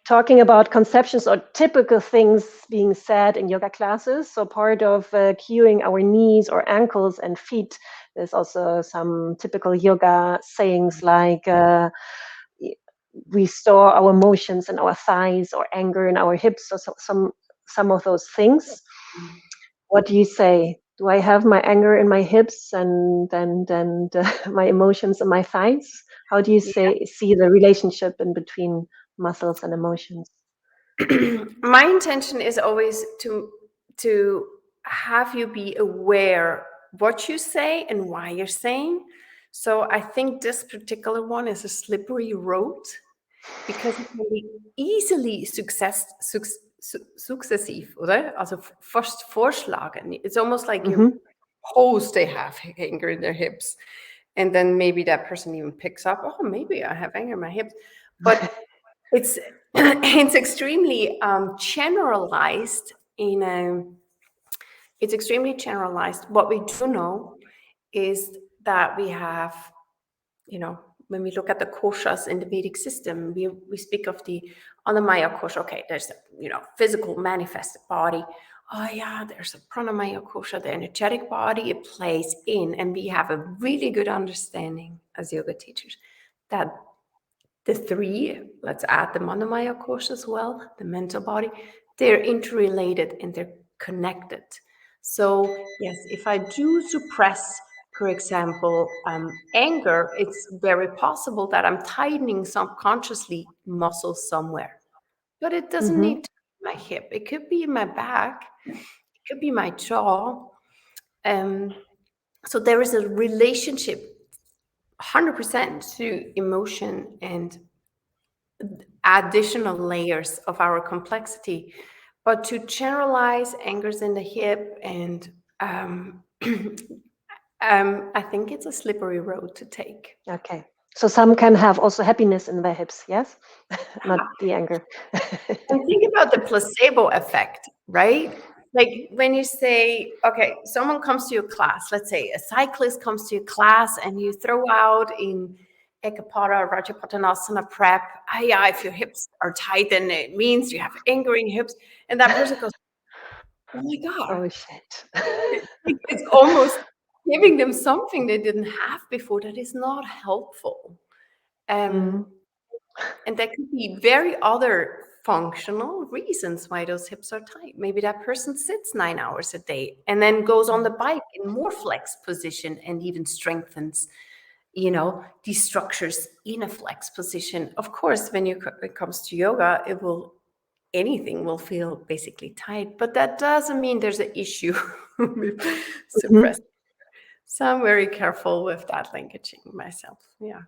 talking about conceptions or typical things being said in yoga classes. So part of cueing our knees or ankles and feet, there's also some typical yoga sayings like we store our emotions in our thighs or anger in our hips, or some of those things. What do you say? Do I have my anger in my hips and my emotions in my thighs? How do you see the relationship in between muscles and emotions? My intention is always to have you be aware what you say and why you're saying. So I think this particular one is a slippery road because it can be easily successive, oder? Also first vorschlagen. It's almost like you suppose they have anger in their hips. And then maybe that person even picks up, oh, maybe I have anger in my hips. But it's it's extremely generalized it's extremely generalized. What we do know is that we have, when we look at the koshas in the Vedic system, we speak of the Annamaya kosha. Okay, there's the physical manifested body. Oh yeah, there's a pranamaya kosha, the energetic body. It plays in, and we have a really good understanding as yoga teachers that the three, let's add the Manamaya kosha as well, the mental body, they're interrelated and they're connected. So yes, if I do suppress, for example, anger, it's very possible that I'm tightening subconsciously muscles somewhere. But it doesn't need to be my hip. It could be my back. It could be my jaw. So there is a relationship 100% to emotion and additional layers of our complexity. But to generalize angers in the hip and I think it's a slippery road to take. Okay. So some can have also happiness in their hips, yes? Not the anger. And think about the placebo effect, right? Like when you say, okay, someone comes to your class, let's say a cyclist comes to your class and you throw out in Ekapada, Rajaputtanasana prep, yeah, if your hips are tight, then it means you have anger in your hips. And that person goes, oh my God. Oh, shit. It's almost giving them something they didn't have before that is not helpful. And there could be very other functional reasons why those hips are tight. Maybe that person sits 9 hours a day and then goes on the bike in more flex position and even strengthens, these structures in a flex position. Of course, when it comes to yoga, anything will feel basically tight, but that doesn't mean there's an issue with suppressing. So I'm very careful with that linkaging myself. Yeah.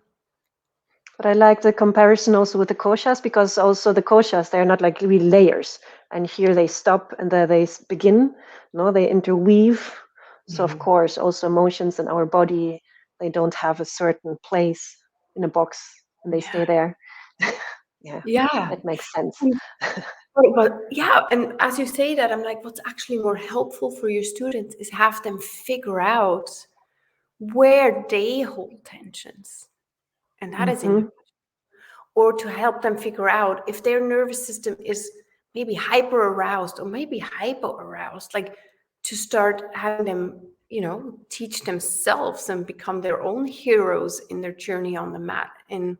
But I like the comparison also with the koshas, because also the koshas, they're not like really layers. And here they stop and there they begin. No, they interweave. So of course, also emotions in our body, they don't have a certain place in a box and they stay there. Yeah. It makes sense. But yeah, and as you say that, I'm like, what's actually more helpful for your students is have them figure out where they hold tensions. And that is individual. Or to help them figure out if their nervous system is maybe hyper aroused or maybe hypo aroused, like to start having them, teach themselves and become their own heroes in their journey on the mat. And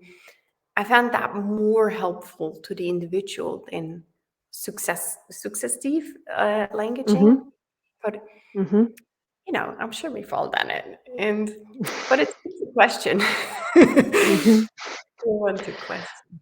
I found that more helpful to the individual than suggestive languaging. But I'm sure we've all done it. But it's a question. I want to question.